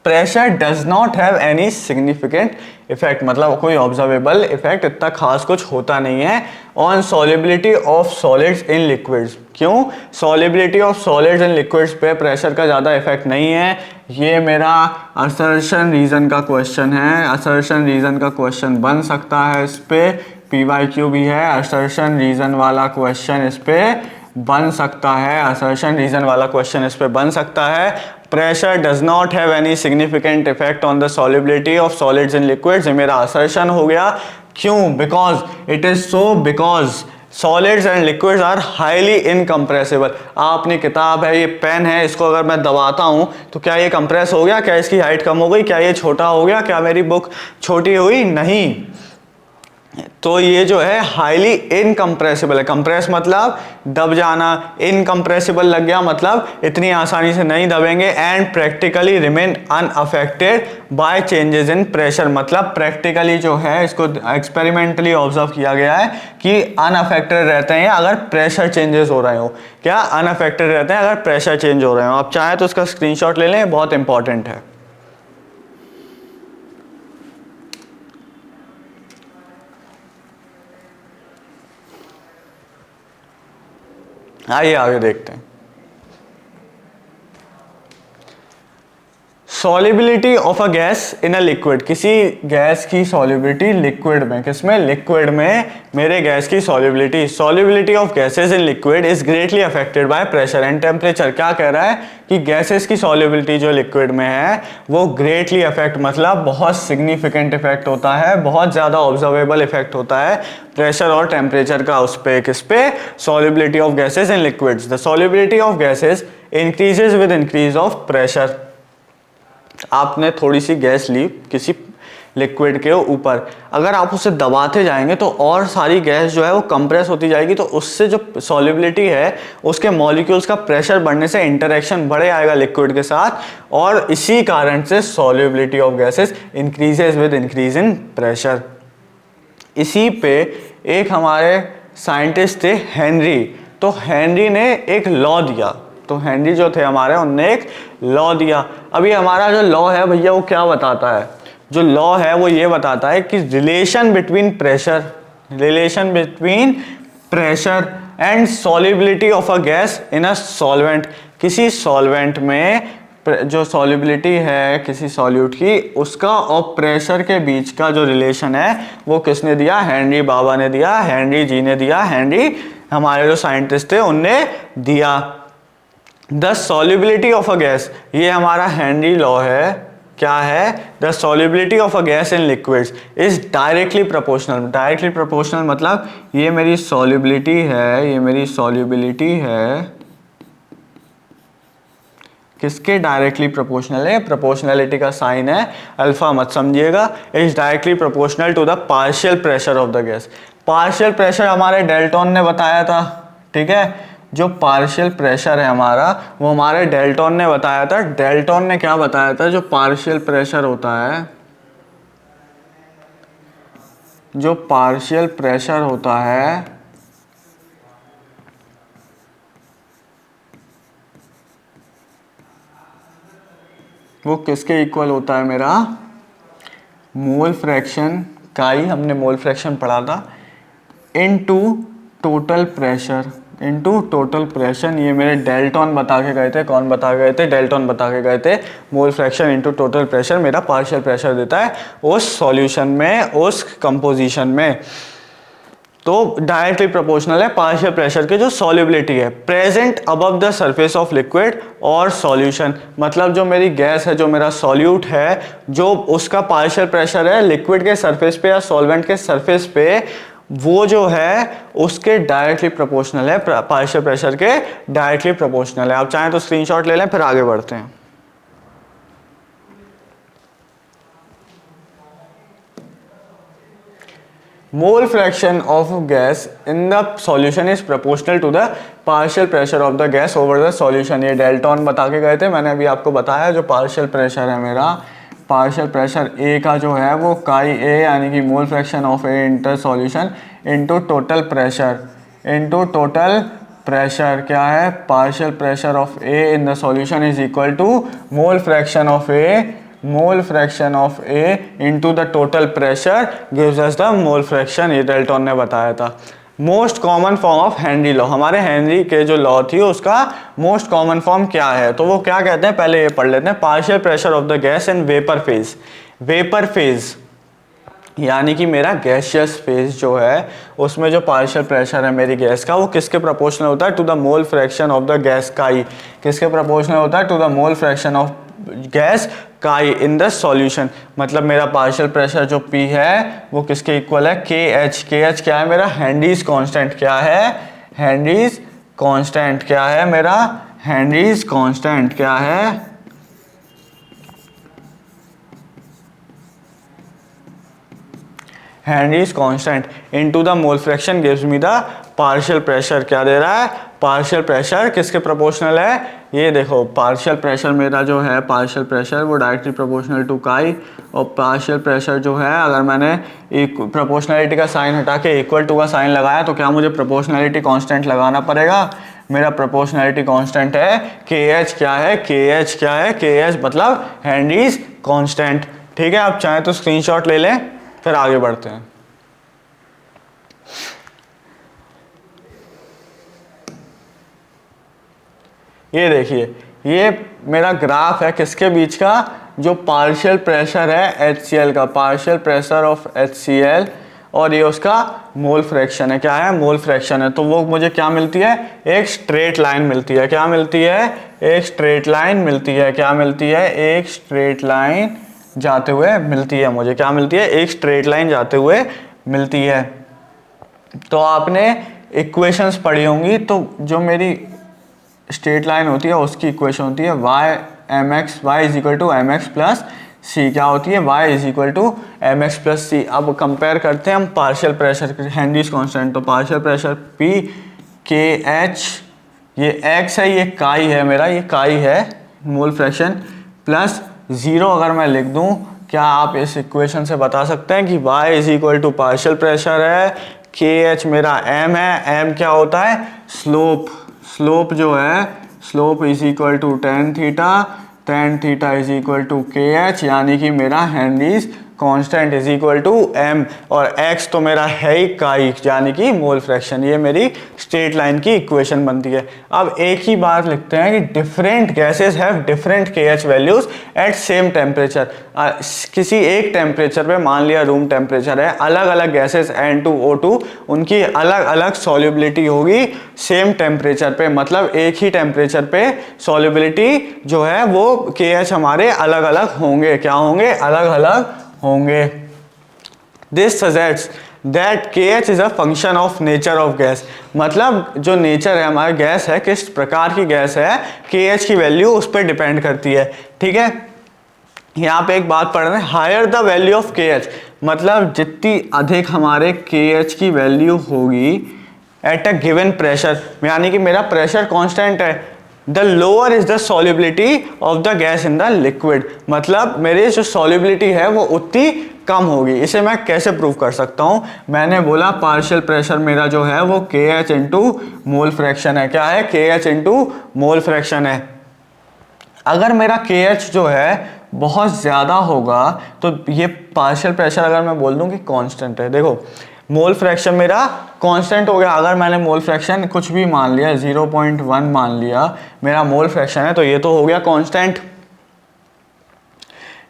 Pressure does not have any significant effect, मतलब कोई ऑब्जर्वेबल इफेक्ट इतना खास कुछ होता नहीं है on solubility of solids in liquids. क्यों, solubility of solids in liquids पे प्रेशर का ज़्यादा इफेक्ट नहीं है। ये मेरा असर्शन रीजन का क्वेश्चन है, असर्शन रीजन का क्वेश्चन बन सकता है इस पे, PYQ भी है, असर्शन रीजन वाला क्वेश्चन इस पे बन सकता है, असर्शन रीजन वाला क्वेश्चन इस पे बन सकता है। Pressure does not have any significant effect on the solubility of solids in liquids, ये मेरा असर्शन हो गया। क्यों, because it is so, because solids and liquids are highly incompressible. आपने किताब है, ये पेन है, इसको अगर मैं दबाता हूं तो क्या ये कंप्रेस हो गया, क्या इसकी हाइट कम हो गई, क्या ये छोटा हो गया, क्या मेरी बुक छोटी हुई, नहीं। तो ये जो है हाईली इनकम्प्रेसिबल है। कंप्रेस मतलब दब जाना, इनकम्प्रेसिबल लग गया मतलब इतनी आसानी से नहीं दबेंगे। And practically remain unaffected by changes in pressure, मतलब प्रैक्टिकली जो है इसको एक्सपेरिमेंटली ऑब्जर्व किया गया है कि अनअफेक्टेड रहते हैं अगर प्रेशर चेंजेस हो रहे हो। क्या, अनअफेक्टेड रहते हैं अगर प्रेशर चेंज हो रहे हो। आप चाहें तो इसका स्क्रीनशॉट ले लें, बहुत इंपॉर्टेंट है। आइए आगे देखते हैं। Solubility of a gas in a liquid, किसी गैस की सॉल्युबिलिटी लिक्विड में, किसमें, लिक्विड में मेरे गैस की solubility of gases in liquid is greatly affected by pressure and temperature. क्या कह रहा है कि गैसेस की सॉल्युबिलिटी जो लिक्विड में है वो ग्रेटली अफेक्ट, मतलब बहुत सिग्निफिकेंट इफेक्ट होता है, बहुत ज़्यादा ऑब्जर्वेबल इफेक्ट होता है प्रेशर और टेम्परेचर का उस पे, किस पे, solubility of gases in liquids. The solubility of gases increases with increase of pressure. आपने थोड़ी सी गैस ली किसी लिक्विड के ऊपर, अगर आप उसे दबाते जाएंगे तो और सारी गैस जो है वो कंप्रेस होती जाएगी, तो उससे जो सॉल्युबिलिटी है उसके मॉलिक्यूल्स का प्रेशर बढ़ने से इंटरेक्शन बढ़े आएगा लिक्विड के साथ, और इसी कारण से solubility of gases increases with increase in pressure. इसी पे एक हमारे साइंटिस्ट थे हेनरी, तो हेनरी ने एक लॉ दिया, तो हेनरी जो थे हमारे उनने एक लॉ दिया। अभी हमारा जो लॉ है भैया वो क्या बताता है, जो लॉ है वो ये बताता है कि relation between pressure and solubility of a gas in a solvent, किसी सॉल्वेंट में जो सॉल्युबिलिटी है किसी सॉल्यूट की उसका और प्रेशर के बीच का जो रिलेशन है वो किसने दिया, हेनरी बाबा ने दिया, हेनरी जी ने दिया, हेनरी हमारे जो साइंटिस्ट थे उनने दिया। The solubility of a gas, ये हमारा हेनरी लॉ है, क्या है, the solubility of a gas in liquids is directly proportional. Directly proportional मतलब ये मेरी सॉल्युबिलिटी है, ये मेरी सॉल्युबिलिटी है किसके, डायरेक्टली प्रोपोर्शनल है, प्रोपोर्शनलिटी का साइन है अल्फा, मत समझिएगा, is directly proportional to the partial pressure of the gas. Partial pressure हमारे डेल्टन ने बताया था, ठीक है, जो पार्शियल प्रेशर है हमारा वो हमारे डेल्टन ने बताया था। डेल्टन ने क्या बताया था, जो पार्शियल प्रेशर होता है, जो पार्शियल प्रेशर होता है वो किसके इक्वल होता है, मेरा मोल फ्रैक्शन का ही, हमने मोल फ्रैक्शन पढ़ा था, into total pressure, into total pressure. ये मेरे डेल्टन बता के गए थे, कौन बता गए थे, डेल्टन बता के गए थे। Mole fraction into total pressure मेरा पार्शियल प्रेशर देता है उस सॉल्यूशन में, उस कंपोजिशन में। तो डायरेक्टली प्रोपोर्शनल है पार्शियल प्रेशर के जो सॉल्युबिलिटी है present above the surface of liquid और सॉल्यूशन, मतलब जो मेरी गैस है, जो मेरा सॉल्यूट है, जो उसका पार्शियल प्रेशर है लिक्विड के सरफेस पे या सॉल्वेंट के सरफेस पे, वो जो है उसके डायरेक्टली प्रोपोर्शनल है, पार्शियल प्रेशर के डायरेक्टली प्रोपोर्शनल है। आप चाहें तो स्क्रीनशॉट ले लें, फिर आगे बढ़ते हैं। Mole fraction of gas in the solution is proportional to the partial pressure of the gas over the solution. ये डेल्टन बता के गए थे, मैंने अभी आपको बताया जो पार्शियल प्रेशर है मेरा, पार्शियल प्रेशर ए का जो है वो काई ए यानी कि mole fraction of A into solution into total pressure, into total pressure क्या है, partial pressure of A in the solution is equal to mole fraction of A, mole fraction of A into the total pressure gives us the mole fraction. ये Dalton ने बताया था। Most common form of Henry law, हमारे Henry के जो law थी उसका most common form क्या है, तो वो क्या कहते हैं, पहले ये पढ़ लेते हैं। Partial pressure of the gas in vapour phase, vapour phase यानी कि मेरा गैसियस फेज जो है उसमें जो पार्शियल प्रेशर है मेरी गैस का वो किसके प्रोपोर्शनल होता है, to the mole fraction of the gas chi, किसके प्रोपोर्शनल होता है, to the mole fraction of gas chi in the solution. मतलब मेरा पार्शियल प्रेशर जो P है वो किसके इक्वल है, KH। KH क्या है मेरा, हेनरीज कांस्टेंट, क्या है, हेनरीज कांस्टेंट, क्या है मेरा, हेनरीज कांस्टेंट क्या है, Henrys constant into the mole fraction gives me the partial pressure. क्या दे रहा है, पार्शियल प्रेशर किसके प्रोपोर्शनल है, ये देखो पार्शियल प्रेशर मेरा जो है, पार्शियल प्रेशर वो डायरेक्टली प्रोपोर्शनल टू काई, और पार्शियल प्रेशर जो है अगर मैंने एक प्रोपोर्शनलिटी का साइन हटा के इक्वल टू का साइन लगाया तो क्या मुझे प्रोपोर्शनलिटी कांस्टेंट लगाना पड़ेगा, मेरा प्रोपोर्शनलिटी कांस्टेंट है KH। क्या है, KH क्या है, KH मतलब हेनरीज कांस्टेंट। ठीक है, आप चाहें तो स्क्रीनशॉट ले लें, फिर आगे बढ़ते हैं। ये देखिए, ये मेरा ग्राफ है किसके बीच का, जो पार्शियल प्रेशर है HCl का, पार्शियल प्रेशर ऑफ HCl, और ये उसका मोल फ्रैक्शन है। क्या है? मोल फ्रैक्शन है। तो वो मुझे क्या मिलती है? एक स्ट्रेट लाइन मिलती है। क्या मिलती है? एक स्ट्रेट लाइन मिलती है। क्या मिलती है? एक स्ट्रेट लाइन जाते हुए मिलती है मुझे। क्या मिलती है? एक स्ट्रेट लाइन जाते हुए मिलती है। तो आपने इक्वेशंस पढ़ी होंगी, तो जो मेरी स्ट्रेट लाइन होती है उसकी इक्वेशन होती है y is equal to m x plus c. क्या होती है? y is equal to m x plus c. अब कंपेयर करते हैं हम पार्शियल प्रेशर, हेनरीज कांस्टेंट। तो पार्शियल प्रेशर P के एच, ये x है, ये काई है मेरा, ये काई है मोल फ्रैक्शन, प्लस 0 अगर मैं लिख दूं, क्या आप इस इक्वेशन से बता सकते हैं कि y is equal to partial pressure है, के एच मेरा m है, m क्या होता है? स्लोप। स्लोप जो है, slope is equal to tan theta is equal to K H, यानी कि मेरा Henry's constant is equal to m, और x तो मेरा है ही काई, यानी कि मोल फ्रैक्शन। ये मेरी स्ट्रेट लाइन की इक्वेशन बनती है। अब एक ही बात लिखते हैं कि different gases have different K H values at same temperature. किसी एक टेम्परेचर पे, मान लिया रूम टेम्परेचर है, अलग अलग गैसेस N2O2, उनकी अलग अलग सॉल्युबिलिटी होगी सेम टेम्परेचर पे। मतलब एक ही टेम्परेचर पे सॉल्युबिलिटी जो है वो के एच हमारे अलग अलग होंगे। क्या होंगे? अलग अलग होंगे। This suggests that KH is a function of nature of gas। मतलब जो नेचर है हमारा गैस है, किस प्रकार की गैस है, KH की वैल्यू उस पर डिपेंड करती है। ठीक है, यहाँ पे एक बात पढ़ रहे हैं, higher the value of KH, मतलब जितनी अधिक हमारे KH की वैल्यू होगी एट अ गिवन प्रेशर, यानी कि मेरा प्रेशर कांस्टेंट है, the lower is the solubility of the gas in the liquid. मतलब मेरी जो सॉल्युबिलिटी है वो उतनी कम होगी। इसे मैं कैसे प्रूव कर सकता हूँ? मैंने बोला पार्शियल प्रेशर मेरा जो है वो के एच इंटू मोल फ्रैक्शन है। क्या है? K H into mole fraction है। अगर मेरा के एच जो है बहुत ज़्यादा होगा तो ये पार्शियल प्रेशर अगर मैं बोल दूँ कि कांस्टेंट है, देखो मोल फ्रैक्शन मेरा कांस्टेंट हो गया। अगर मैंने मोल फ्रैक्शन कुछ भी मान लिया, 0.1 मान लिया मेरा मोल फ्रैक्शन है, तो ये तो हो गया कांस्टेंट।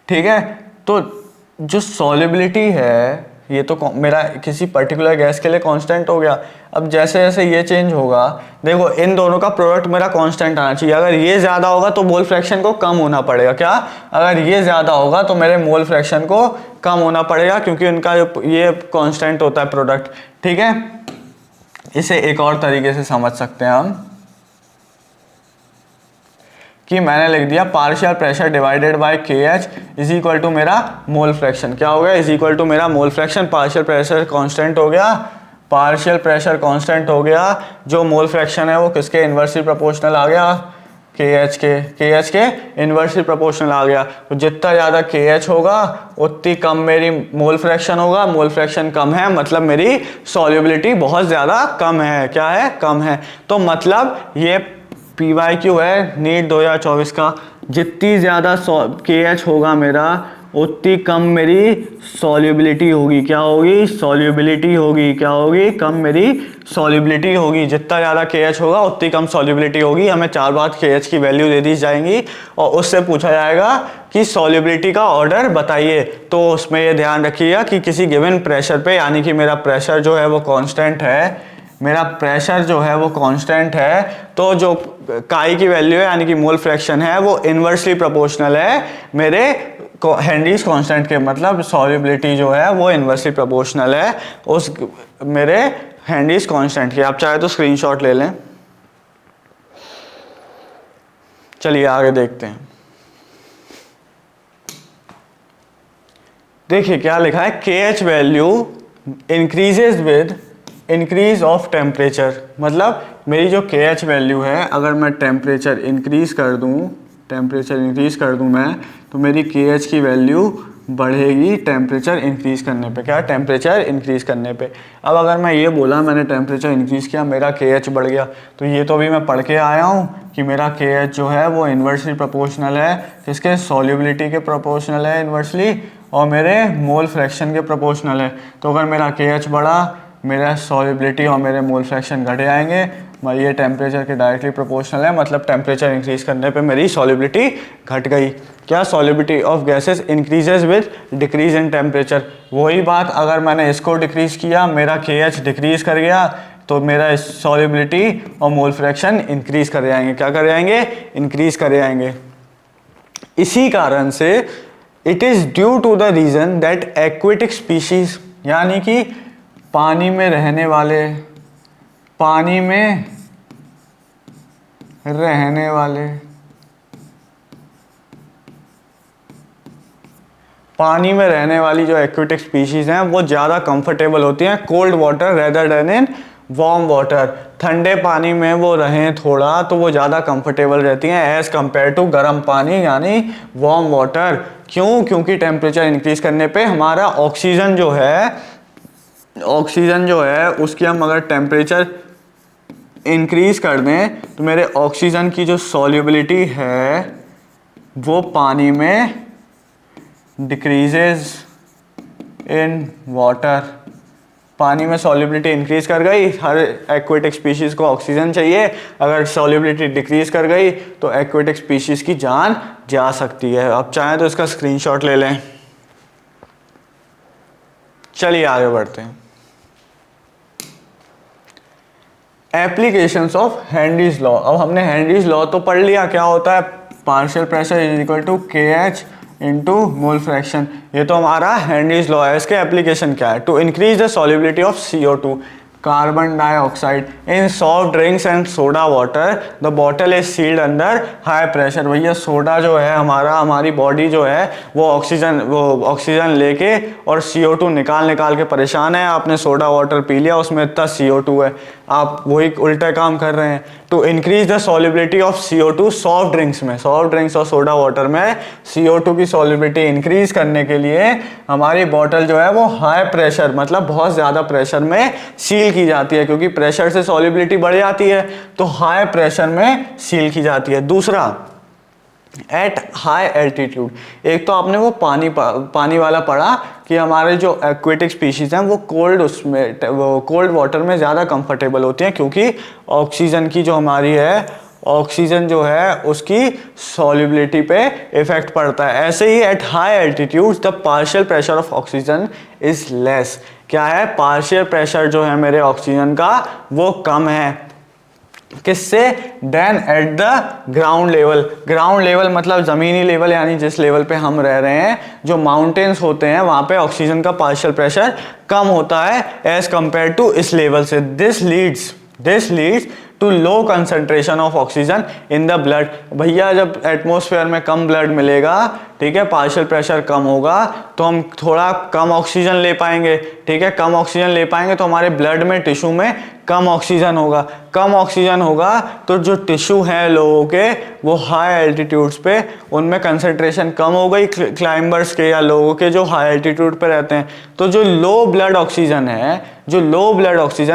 ठीक है, तो जो सॉल्युबिलिटी है ये तो मेरा किसी पर्टिकुलर गैस के लिए कांस्टेंट हो गया। अब जैसे जैसे ये चेंज होगा, देखो इन दोनों का प्रोडक्ट मेरा कांस्टेंट आना चाहिए। अगर ये ज़्यादा होगा तो मोल फ्रैक्शन को कम होना पड़ेगा। क्या? अगर ये ज़्यादा होगा तो मेरे मोल फ्रैक्शन को कम होना पड़ेगा, क्योंकि उनका जो ये कांस्टेंट होता है प्रोडक्ट। ठीक है, इसे एक और तरीके से समझ सकते हैं हम कि मैंने लिख दिया पार्शियल प्रेशर डिवाइडेड बाय के एच इज इक्वल टू मेरा मोल फ्रैक्शन। क्या हो गया? इज इक्वल टू मेरा mole fraction, partial pressure constant हो गया, पार्शियल प्रेशर कांस्टेंट हो गया, जो मोल फ्रैक्शन है वो किसके इन्वर्सली प्रोपोर्शनल आ गया? के एच के इन्वर्सली प्रोपोर्शनल आ गया। तो जितना ज़्यादा के एच होगा उतनी कम मेरी मोल फ्रैक्शन होगा। मोल फ्रैक्शन कम है मतलब मेरी सॉल्युबिलिटी बहुत ज़्यादा कम है। क्या है? कम है। तो मतलब ये PYQ है नीट 2024 का, जितनी ज़्यादा के एच होगा मेरा उतनी कम मेरी सॉल्युबिलिटी होगी। क्या होगी? सॉल्युबिलिटी होगी। क्या होगी? कम मेरी सॉल्युबिलिटी होगी। जितना ज़्यादा के एच होगा उतनी कम सॉल्युबिलिटी होगी। हमें 4 बार के एच की वैल्यू दे दी जाएंगी और उससे पूछा जाएगा कि सॉल्युबिलिटी का ऑर्डर बताइए। तो उसमें ये ध्यान रखिएगा कि किसी गिवन प्रेशर पे, यानी कि मेरा प्रेशर जो है वो कांस्टेंट है, मेरा प्रेशर जो है वो कांस्टेंट है, तो जो काई की वैल्यू है यानी कि मोल फ्रैक्शन है वो इन्वर्सली प्रोपोर्शनल है मेरे हेनरीज कांस्टेंट के। मतलब सॉल्युबिलिटी जो है वो इन्वर्सली प्रोपोर्शनल है उस मेरे हेनरीज कांस्टेंट के। आप चाहे तो स्क्रीनशॉट ले लें। चलिए आगे देखते हैं। देखिए क्या लिखा है, K H value increases with increase of temperature. मतलब मेरी जो के एच वैल्यू है, अगर मैं टेम्परेचर इंक्रीज कर दूं मैं, तो मेरी के एच की वैल्यू बढ़ेगी टेम्परेचर इंक्रीज करने पे। क्या? टेम्परेचर इंक्रीज करने पे। अब अगर मैं ये बोला मैंने टेम्परेचर इंक्रीज किया मेरा के एच बढ़ गया, तो ये तो अभी मैं पढ़ के आया हूँ कि मेरा के एच जो है वो इन्वर्सली प्रोपोर्शनल है किसके? सॉल्युबिलिटी के प्रोपोर्शनल है इन्वर्सली, और मेरे मोल फ्रैक्शन के प्रोपोर्शनल है। तो अगर मेरा के एच बढ़ा, मेरा सॉल्युबिलिटी और मेरे मोल फ्रैक्शन घट जाएंगे। ये टेम्परेचर के डायरेक्टली प्रोपोर्शनल है, मतलब टेम्परेचर इंक्रीज करने पे मेरी सॉल्युबिलिटी घट गई। क्या, solubility of gases increases with decrease in temperature. वही बात, अगर मैंने इसको डिक्रीज किया, मेरा KH डिक्रीज कर गया, तो मेरा सॉल्युबिलिटी और मोल फ्रैक्शन इंक्रीज कर जाएंगे। क्या कर जाएंगे? इंक्रीज कर जाएंगे। इसी कारण से it is due to the reason that aquatic species, यानी कि पानी में रहने वाले वाली जो एक्वेटिक स्पीशीज हैं वो ज़्यादा कंफर्टेबल होती हैं cold water rather then in warm water. ठंडे पानी में वो रहें थोड़ा तो वो ज़्यादा कंफर्टेबल रहती हैं एज़ कम्पेयर टू गर्म पानी यानी वार्म वाटर। क्यों? क्योंकि टेम्परेचर इंक्रीज करने पे हमारा ऑक्सीजन जो है उसकी हम अगर टेम्परेचर इंक्रीज कर दें तो मेरे ऑक्सीजन की जो सॉल्युबिलिटी है वो पानी में डिक्रीजेज इन वाटर। पानी में सॉल्युबिलिटी इंक्रीज कर गई, हर एक्वेटिक स्पीशीज को ऑक्सीजन चाहिए, अगर सॉल्युबिलिटी डिक्रीज कर गई तो एक्वेटिक स्पीशीज की जान जा सकती है। अब चाहें तो इसका स्क्रीनशॉट ले लें। चलिए आगे बढ़ते हैं। Applications of Henry's law. अब हमने हेनरीज लॉ तो पढ़ लिया, क्या होता है, partial pressure is equal to KH into mole fraction. ये तो हमारा हेनरीज लॉ है। इसके एप्लीकेशन क्या है? To increase the solubility of CO2 carbon dioxide in soft drinks and soda water, the bottle is sealed under high pressure. भैया soda जो है हमारी बॉडी जो है वो ऑक्सीजन लेके और CO2 निकाल के परेशान है। आपने सोडा वाटर पी लिया, उसमें इतना CO2 है, आप वही उल्टा काम कर रहे हैं। To increase the solubility of CO2 soft drinks और सोडा वाटर में CO2 की सॉल्युबिलिटी इंक्रीज करने के लिए हमारी बॉटल जो है वो हाई प्रेशर मतलब बहुत ज़्यादा प्रेशर में सील की जाती है, क्योंकि प्रेशर से सॉल्युबिलिटी बढ़ जाती है तो हाई प्रेशर में सील की जाती है। दूसरा, एट हाई एल्टीट्यूड। एक तो आपने वो पानी वाला पढ़ा कि हमारे जो एक्वेटिक स्पीशीज हैं वो कोल्ड वाटर में ज़्यादा कंफर्टेबल होती हैं, क्योंकि ऑक्सीजन की जो हमारी है, ऑक्सीजन जो है उसकी सॉल्युबिलिटी पे इफेक्ट पड़ता है। ऐसे ही at high altitude the partial pressure of oxygen is less. क्या है? पार्शियल प्रेशर जो है मेरे ऑक्सीजन का वो कम है। किससे? Then at the ground level. Ground level मतलब जमीनी लेवल, यानी जिस लेवल पे हम रह रहे हैं, जो माउंटेन्स होते हैं वहां पे ऑक्सीजन का पार्शियल प्रेशर कम होता है एज कंपेयर टू इस लेवल से। This leads to low concentration of oxygen in the blood. भैया जब एटमॉस्फेयर में कम ब्लड मिलेगा, ठीक है, पार्शियल प्रेशर कम होगा तो हम थोड़ा कम ऑक्सीजन ले पाएंगे, ठीक है, कम ऑक्सीजन ले पाएंगे तो हमारे ब्लड में टिश्यू में कम ऑक्सीजन होगा तो जो टिश्यू हैं लोगों के वो हाई एल्टीट्यूड्स पे उनमें कंसंट्रेशन कम हो गई, क्लाइंबर्स के या लोगों के जो हाई एल्टीट्यूड पे रहते हैं। तो जो लो ब्लड ऑक्सीजन है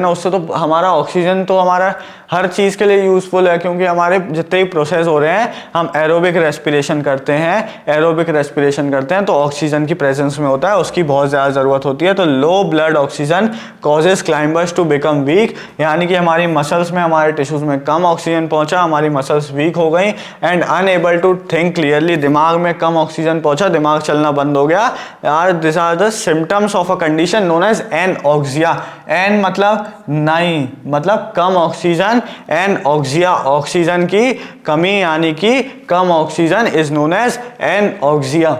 उससे तो हमारा ऑक्सीजन तो हमारा हर चीज़ के लिए यूज़फुल है, क्योंकि हमारे जितने भी प्रोसेस हो रहे हैं हम एरोबिक रेस्पिरेशन करते हैं तो ऑक्सीजन की प्रेजेंस में होता है, उसकी बहुत ज़्यादा ज़रूरत होती है। तो low blood oxygen causes climbers to become weak, यानी कि हमारी मसल्स में, हमारे टिश्यूज में कम ऑक्सीजन पहुंचा, हमारी मसल्स वीक हो गई and unable to think clearly. दिमाग में कम ऑक्सीजन पहुंचा, दिमाग चलना बंद हो गया। यार this are the symptoms of a condition known as anoxia. An मतलब नहीं, मतलब कम ऑक्सीजन, एनऑक्सिया ऑक्सीजन की कमी यानी कि कम ऑक्सीजन इज नोन एज एनऑक्सिया।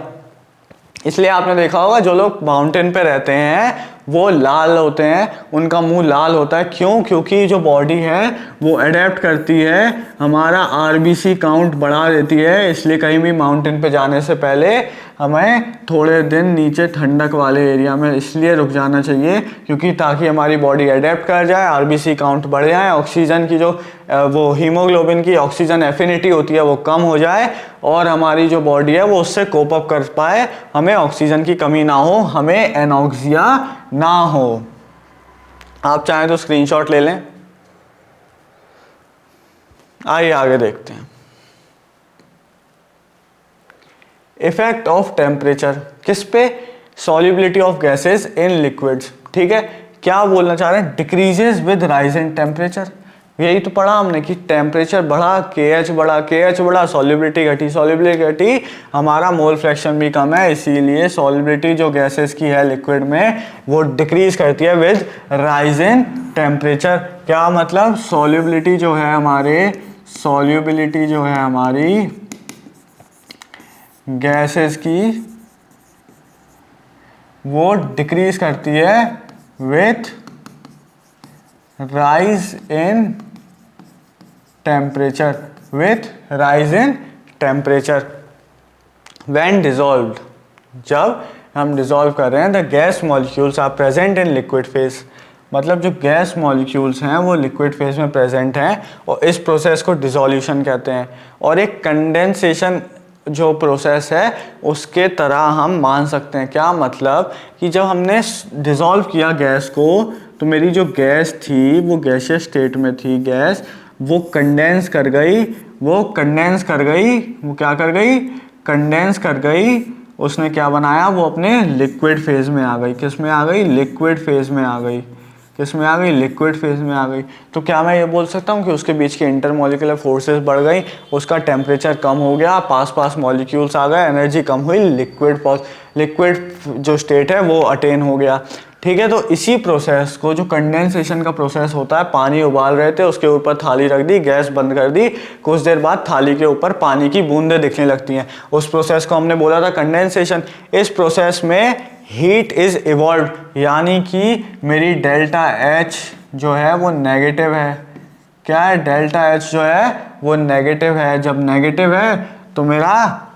इसलिए आपने देखा होगा जो लोग माउंटेन पे रहते हैं वो लाल होते हैं, उनका मुंह लाल होता है। क्यों? क्योंकि जो बॉडी है वो अडेप्ट करती है, हमारा RBC काउंट बढ़ा देती है। इसलिए कहीं भी माउंटेन पे जाने से पहले हमें थोड़े दिन नीचे ठंडक वाले एरिया में इसलिए रुक जाना चाहिए, क्योंकि ताकि हमारी बॉडी अडेप्ट कर जाए, RBC काउंट बढ़ जाए, ऑक्सीजन की जो वो हीमोग्लोबिन की ऑक्सीजन एफिनिटी होती है वो कम हो जाए और हमारी जो बॉडी है वो उससे कोप अप कर पाए, हमें ऑक्सीजन की कमी ना हो, हमें एनॉक्सिया ना हो। आप चाहें तो स्क्रीनशॉट ले लें। आइए आगे देखते हैं। इफेक्ट ऑफ टेम्परेचर किस पे? Solubility of gases in liquids. ठीक है, क्या बोलना चाह रहे हैं? Decreases with rise in temperature. यही तो पढ़ा हमने कि टेम्परेचर बढ़ा, KH बढ़ा, सॉल्युबिलिटी घटी, हमारा मोल फ्रैक्शन भी कम है, इसीलिए सॉल्युबिलिटी जो गैसेस की है लिक्विड में वो डिक्रीज करती है विद राइज इन टेम्परेचर। क्या मतलब, सॉल्युबिलिटी जो है हमारी गैसेस की वो डिक्रीज करती है with rise in temperature, when dissolved, जब हम डिजॉल्व कर रहे हैं, the gas molecules are present in liquid phase, मतलब जो गैस मॉलिक्यूल्स हैं वो लिक्विड फेज में प्रेजेंट हैं और इस प्रोसेस को डिसोल्यूशन कहते हैं। और एक कंडेंसेशन जो प्रोसेस है उसके तरह हम मान सकते हैं। क्या मतलब कि जब हमने डिसॉल्व किया गैस को तो मेरी जो गैस थी वो गैसियस स्टेट में थी, गैस वो कंडेंस कर गई, वो कंडेंस कर गई, उसने क्या बनाया, वो अपने लिक्विड फेज में आ गई। किस में आ गई? लिक्विड फेज में आ गई। लिक्विड फेज में आ गई। तो क्या मैं ये बोल सकता हूँ कि उसके बीच की इंटरमॉलिक्यूलर फोर्सेस बढ़ गई, उसका टेम्परेचर कम हो गया, पास मॉलिक्यूल्स आ गए, एनर्जी कम हुई, लिक्विड जो स्टेट है वो अटेन हो गया। ठीक है, तो इसी प्रोसेस को, जो कंडेंसेशन का प्रोसेस होता है, पानी उबाल रहे थे, उसके ऊपर थाली रख दी, गैस बंद कर दी, कुछ देर बाद थाली के ऊपर पानी की बूंदें दिखने लगती हैं, उस प्रोसेस को हमने बोला था कंडेंसेशन। इस प्रोसेस में हीट इज इवॉल्व, यानी कि मेरी डेल्टा H जो है वो नेगेटिव है। क्या है? डेल्टा H जो है वो नेगेटिव है। जब नेगेटिव है तो मेरा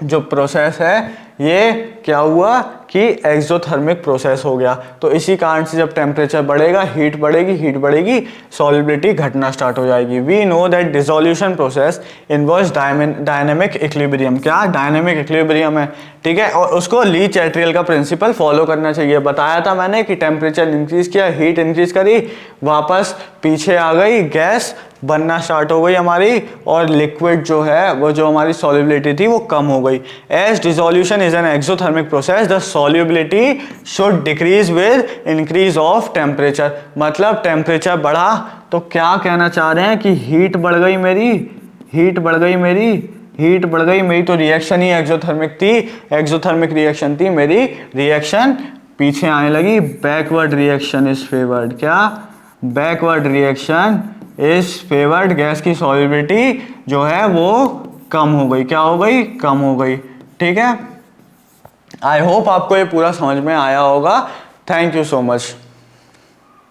जो प्रोसेस है ये क्या हुआ कि एक्सोथर्मिक प्रोसेस हो गया। तो इसी कारण से जब टेम्परेचर बढ़ेगा, हीट बढ़ेगी, सॉल्युबिलिटी घटना स्टार्ट हो जाएगी। We know that dissolution process involves dynamic equilibrium. क्या? डायनेमिक इक्विलिब्रियम है। ठीक है, और उसको ली चैट्रियल का प्रिंसिपल फॉलो करना चाहिए। बताया था मैंने कि टेम्परेचर इंक्रीज किया, हीट इंक्रीज करी, वापस पीछे आ गई, गैस बनना स्टार्ट हो गई हमारी, और लिक्विड जो है वो जो हमारी सॉल्युबिलिटी थी वो कम हो गई। As dissolution is an exothermic process, the solubility should decrease with increase of temperature. मतलब टेम्परेचर बढ़ा तो क्या कहना चाह रहे हैं कि हीट बढ़ गई मेरी, तो रिएक्शन ही एक्सोथर्मिक थी, एक्सोथर्मिक रिएक्शन थी मेरी, रिएक्शन पीछे आने लगी, बैकवर्ड रिएक्शन इज फेवर्ड। क्या? Backward reaction is favoured, gas की सॉल्युबिलिटी जो है वो कम हो गई। क्या हो गई? कम हो गई। ठीक है, आई होप आपको ये पूरा समझ में आया होगा। Thank you so much.